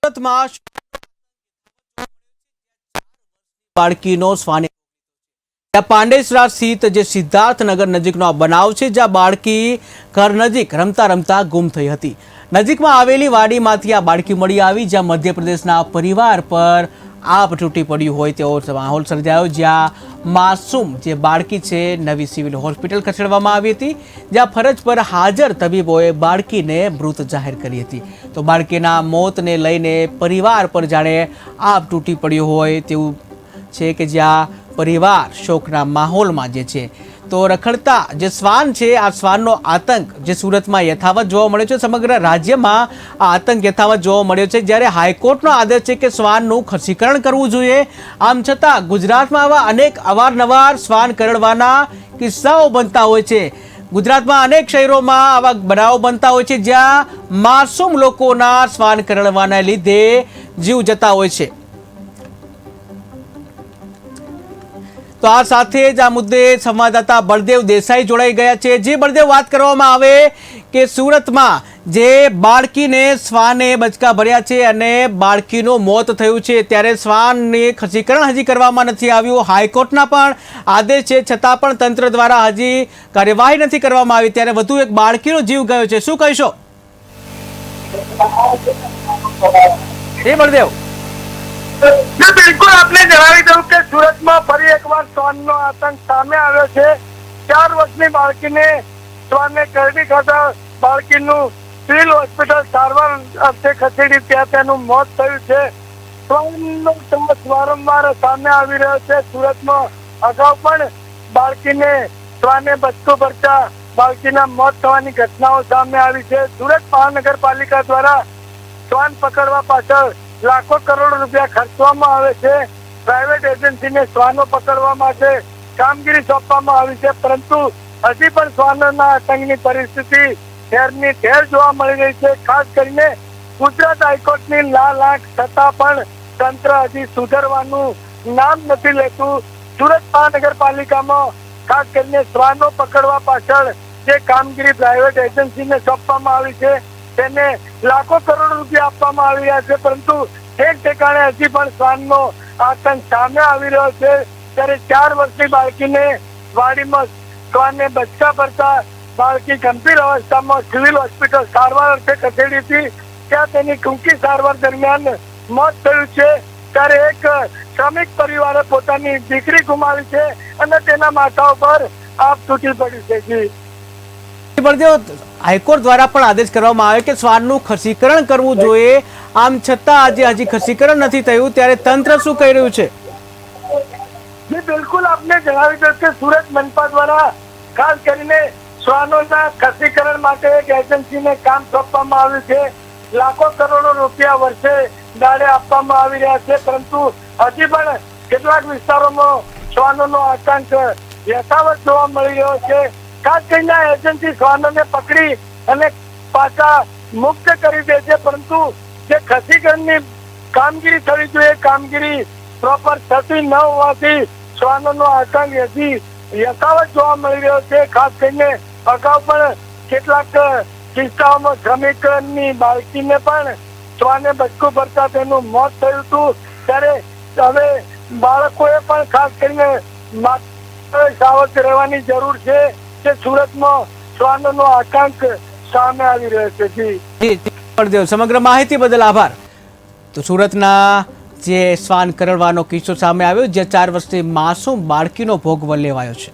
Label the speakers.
Speaker 1: સુરતમાં બાળકીનો શ્વાને પાંડેસરા સ્થિત જે સિદ્ધાર્થનગર નજીકનો આ બનાવ છે, જ્યાં બાળકી ઘર નજીક રમતા રમતા ગુમ થઈ હતી। નજીકમાં આવેલી વાડીમાંથી આ બાળકી મળી આવી, જ્યાં મધ્યપ્રદેશના પરિવાર પર આપ તૂટી પડ્યું હોય તેવો માહોલ સર્જાયો। જ્યાં માસૂમ જે બાળકી છે નવી સિવિલ હોસ્પિટલ ખસેડવામાં આવી હતી, જ્યાં ફરજ પર હાજર તબીબોએ બાળકીને મૃત જાહેર કરી હતી। તો બાળકીના મોતને લઈને પરિવાર પર જાણે આપ તૂટી પડ્યો હોય તેવું છે કે જ્યાં પરિવાર શોકના માહોલમાં જે છે। તો રખડતા જે શ્વાન છે, આ શ્વાનનો આતંક જે સુરતમાં યથાવત જોવા મળ્યો છે, સમગ્ર રાજ્યમાં આ આતંક યથાવત જોવા મળ્યો છે। જ્યારે હાઈકોર્ટનો આદેશ છે કે શ્વાનનું ખસીકરણ કરવું જોઈએ, આમ છતાં ગુજરાતમાં આવા અનેક અવારનવાર શ્વાન કરડવાના કિસ્સાઓ બનતા હોય છે। ગુજરાતમાં અનેક શહેરોમાં આવા બનાવો બનતા હોય છે, જ્યાં માસૂમ લોકોના શ્વાન કરડવાના લીધે જીવ જતા હોય છે। તો આ સાથે જ આ મુદ્દે સંવાદદાતા બળદેવ દેસાઈ જોડાઈ ગયા છે। જે બળદેવ, વાત કરવામાં આવે કે સુરતમાં જે બાળકીને શ્વાને બચકા ભર્યા છે અને બાળકીનું મોત થયું છે, ત્યારે શ્વાનને ખસીકરણ હજી કરવામાં નથી આવ્યું। હાઈકોર્ટના પણ આદેશ છે, છતાં પણ તંત્ર દ્વારા હજી કાર્યવાહી નથી કરવામાં આવી, ત્યારે વધુ એક બાળકીનો જીવ ગયો છે। શું કહીશો એ બળદેવ?
Speaker 2: बिल्कुल आपने जणावी दઉં કે સુરતમાં ફરી એકવાર શ્વાનનો આતંક સામે આવ્યો છે। 4 વર્ષની બાળકીને શ્વાને કરડી ખાતા બાળકીનું સિવિલ હોસ્પિટલ સારવાર અર્થે ખસેડી, ત્યાં તેનું મોત થયું છે। શ્વાનનો કેસ વારંવાર સામે આવી રહ્યો છે। સુરતમાં અગાઉ પણ બાળકીને શ્વાને બચકું ભરતા બાળકીના મોત થવાની ઘટનાઓ સામે આવી છે। સુરત મહાનગરપાલિકા દ્વારા શ્વાન પકડવા પાછળ લાખો કરોડ રૂપિયા ખર્ચવામાં આવે છે। પ્રાઇવેટ એજન્સીને શ્વાનો પકડવા માટે કામગીરી સોંપવામાં આવી છે, પરંતુ હજી પણ શ્વાનોના આતંકની પરિસ્થિતિ ઠેરની ઠેર જોવા મળી રહી છે। ખાસ કરીને ગુજરાત હાઈકોર્ટની લાખ છતાં પણ તંત્ર હજી સુધરવાનું નામ નથી લેતું। સુરત મહાનગરપાલિકામાં ખાસ કરીને શ્વાનો પકડવા પાછળ જે કામગીરી પ્રાઇવેટ એજન્સીને સોંપવામાં આવી છે, તેને લાખો કરોડ રૂપિયા આપવામાં આવી રહ્યા છે, પરંતુ એક ઠેકાણે હજી પણ શ્વાનનો આતંક સામે આવી રહ્યો છે। ત્યારે 4 વર્ષની બાળકીને વાડીમાં શ્વાને બચકા ભરતા બાળકી ગંભીર અવસ્થામાં સિવિલ હોસ્પિટલ સારવાર અર્થે ખસેડી હતી, ત્યાં તેની ટૂંકી સારવાર દરમિયાન મોત થયું છે। ત્યારે એક શ્રમિક પરિવારે પોતાની દીકરી ગુમાવી છે અને તેના માથા ઉપર આપ તૂટી પડ્યું છે। જી
Speaker 1: બળદેવ, હાઈકોર્ટ દ્વારા પણ આદેશ કરવામાં આવ્યો કે શ્વાનનું ખસીકરણ કરવું જોઈએ, આમ છતાં આજે હજી ખસીકરણ નથી થયું, ત્યારે તંત્ર શું કહી રહ્યું છે?
Speaker 2: બિલકુલ આપને જણાવી દઉં કે સુરત મનપા દ્વારા ખાસ કરીને શ્વાનોના ખસીકરણ માટે એક એજન્સીને કામ સોંપવામાં આવ્યું છે। લાખો કરોડો રૂપિયા વર્ષે દાડે આપવામાં આવી રહ્યા છે, પરંતુ હજી પણ કેટલાક વિસ્તારોમાં શ્વાનોનો આતંક યથાવત જોવા મળી રહ્યો છે। ખાસ કરીને એજન્સી શ્વાનોને પકડી અને પાછા મુક્ત કરી દે છે, પરંતુ જે ખસીકરણની કામગીરી થવી જોઈએ, કામગીરી પ્રોપર થતી ન હોવાથી શ્વાનોનો આતંક હજી યથાવત જોવા મળી રહ્યો છે। ખાસ કરીને અગાઉ પણ કેટલાક કિસ્સાઓમાં શ્રમિકની બાળકીને પણ શ્વાને બચકું ભરતા તેનું મોત થયું હતું। ત્યારે હવે બાળકોએ પણ ખાસ કરીને સાવધ રહેવાની જરૂર છે કે સુરતમાં શ્વાનોનો આતંક સામે આવી રહ્યો છે। જી
Speaker 1: બળદેવ, સમગ્ર માહિતી બદલ આભાર। તો સુરતના જે શ્વાન કરડવાનો કિસ્સો સામે આવ્યો, જે 4 વર્ષની માસૂમ બાળકીનો ભોગ લેવાયો છે।